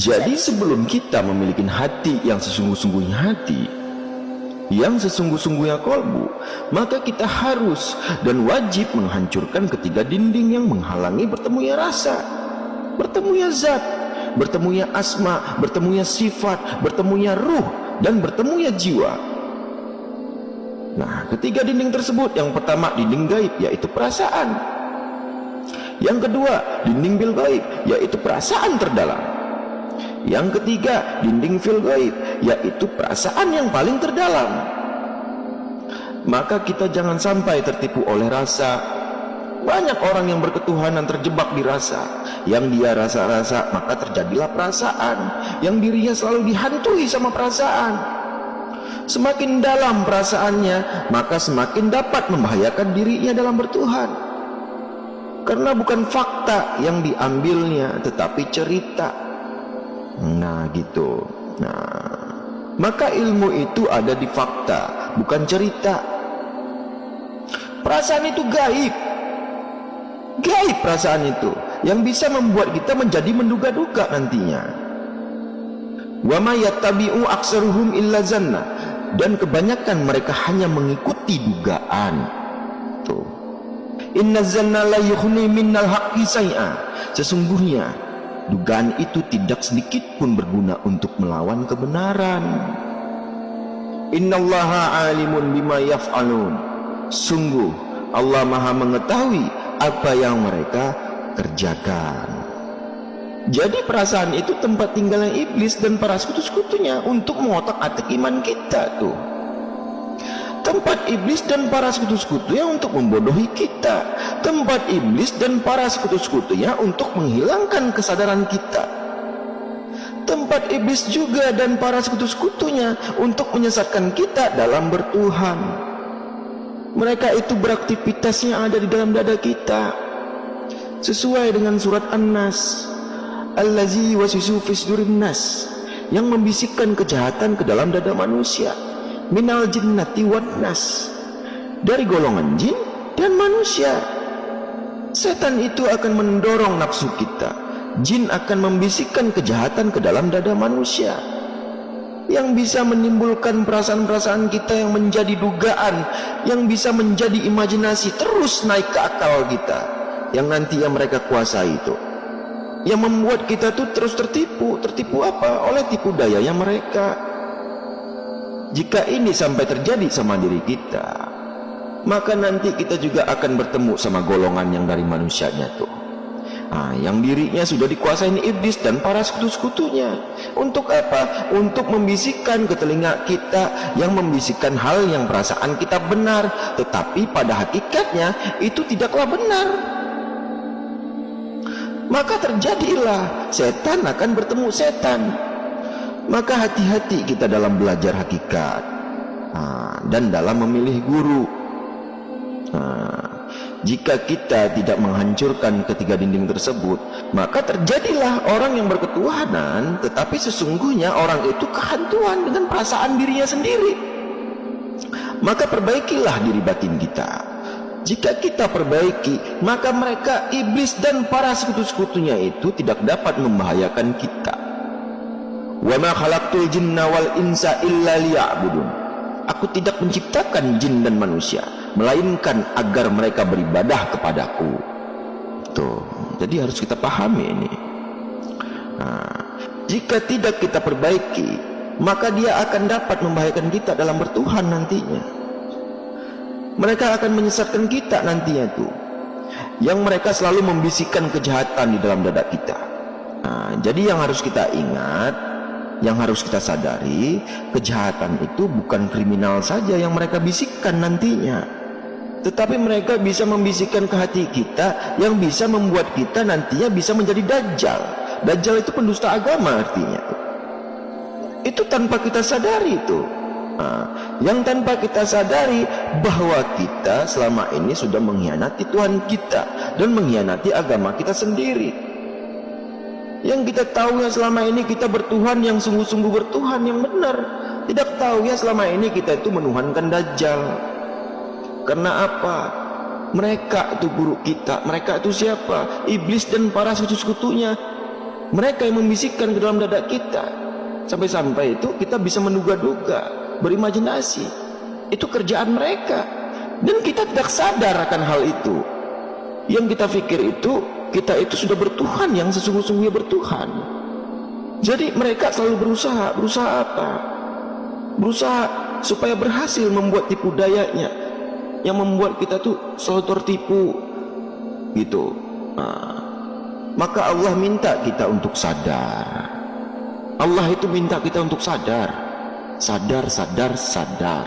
Jadi sebelum kita memiliki hati yang sesungguh-sungguhnya kolbu, maka kita harus dan wajib menghancurkan ketiga dinding yang menghalangi bertemunya rasa, bertemunya zat, bertemunya asma, bertemunya sifat, bertemunya ruh, dan bertemunya jiwa. Nah, ketiga dinding tersebut, yang pertama dinding gaib, yaitu perasaan. Yang kedua dinding bil gaib, yaitu perasaan terdalam. Yang ketiga dinding fil gaib, yaitu perasaan yang paling terdalam. Maka kita jangan sampai tertipu oleh rasa. Banyak orang yang berketuhanan terjebak di rasa. Yang dia rasa-rasa, maka terjadilah perasaan. Yang dirinya selalu dihantui sama perasaan. Semakin dalam perasaannya, maka semakin dapat membahayakan dirinya dalam bertuhan. Karena bukan fakta yang diambilnya, tetapi cerita. Nah gitu. Nah, maka ilmu itu ada di fakta, bukan cerita. Perasaan itu gaib. Gaib perasaan itu, yang bisa membuat kita menjadi menduga-duga nantinya. Wa ma yattabi'u aktsaruhum illa zanna, dan kebanyakan mereka hanya mengikuti dugaan. Tuh. Inna zanna la yughni minnal haqqi syai'a. Sesungguhnya dugaan itu tidak sedikit pun berguna untuk melawan kebenaran. Innallaha alimun bima yaf'alun. Sungguh Allah Maha mengetahui apa yang mereka kerjakan. Jadi perasaan itu tempat tinggalnya iblis dan para sekutu-sekutunya untuk mengotak-atik iman kita tuh. Tempat iblis dan para sekutu-sekutunya untuk membodohi kita. Tempat iblis dan para sekutu-sekutunya untuk menghilangkan kesadaran kita. Tempat iblis juga dan para sekutu-sekutunya untuk menyesatkan kita dalam bertuhan. Mereka itu beraktivitasnya ada di dalam dada kita, sesuai dengan surat An-Nas, allazi waswisu fi sudurin nas, yang membisikkan kejahatan ke dalam dada manusia. Minal jinnati wan nas, dari golongan jin dan manusia. Setan itu akan mendorong nafsu kita. Jin akan membisikkan kejahatan ke dalam dada manusia, yang bisa menimbulkan perasaan-perasaan kita yang menjadi dugaan, yang bisa menjadi imajinasi terus naik ke akal kita, yang nanti yang mereka kuasai itu, yang membuat kita tuh terus tertipu. Tertipu apa? Oleh tipu dayanya mereka. Jika ini sampai terjadi sama diri kita, maka nanti kita juga akan bertemu sama golongan yang dari manusianya tuh. Nah, yang dirinya sudah dikuasai iblis dan para sekutu-sekutunya. Untuk apa? Untuk membisikkan ke telinga kita, yang membisikkan hal yang perasaan kita benar, tetapi pada hakikatnya itu tidaklah benar. Maka terjadilah setan akan bertemu setan. Maka hati-hati kita dalam belajar hakikat, dan dalam memilih guru. Jika kita tidak menghancurkan ketiga dinding tersebut, maka terjadilah orang yang berketuhanan, tetapi sesungguhnya orang itu kehantuan dengan perasaan dirinya sendiri. Maka perbaikilah diri batin kita. Jika kita perbaiki, maka mereka iblis dan para sekutu-sekutunya itu tidak dapat membahayakan kita. Wa ma khalaqtul jinna wal insa illa liya'budun. Aku tidak menciptakan jin dan manusia melainkan agar mereka beribadah kepadaku. Tuh, jadi harus kita pahami ini. Nah, jika tidak kita perbaiki, maka dia akan dapat membahayakan kita dalam bertuhan nantinya. Mereka akan menyesatkan kita nantinya tuh, yang mereka selalu membisikkan kejahatan di dalam dada kita. Nah, jadi yang harus kita ingat, yang harus kita sadari, kejahatan itu bukan kriminal saja yang mereka bisikkan nantinya, tetapi mereka bisa membisikkan ke hati kita, yang bisa membuat kita nantinya bisa menjadi dajjal. Dajjal itu pendusta agama artinya. Itu tanpa kita sadari itu. Yang tanpa kita sadari bahwa kita selama ini sudah mengkhianati Tuhan kita dan mengkhianati agama kita sendiri. Yang kita tahu ya selama ini kita bertuhan yang sungguh-sungguh bertuhan yang benar. Tidak tahu ya selama ini kita itu menuhankan Dajjal. Karena apa? Mereka itu guru kita. Mereka itu siapa? Iblis dan para sekutu-sekutunya. Mereka yang membisikkan ke dalam dada kita, sampai-sampai itu kita bisa menduga-duga, berimajinasi. Itu kerjaan mereka, dan kita tidak sadar akan hal itu. Yang kita pikir itu, kita itu sudah bertuhan, yang sesungguh-sungguhnya bertuhan. Jadi mereka selalu berusaha apa? Berusaha supaya berhasil membuat tipu dayanya, yang membuat kita tuh selalu tertipu gitu. Maka Allah minta kita untuk sadar. Allah itu minta kita untuk sadar. Sadar, sadar, sadar.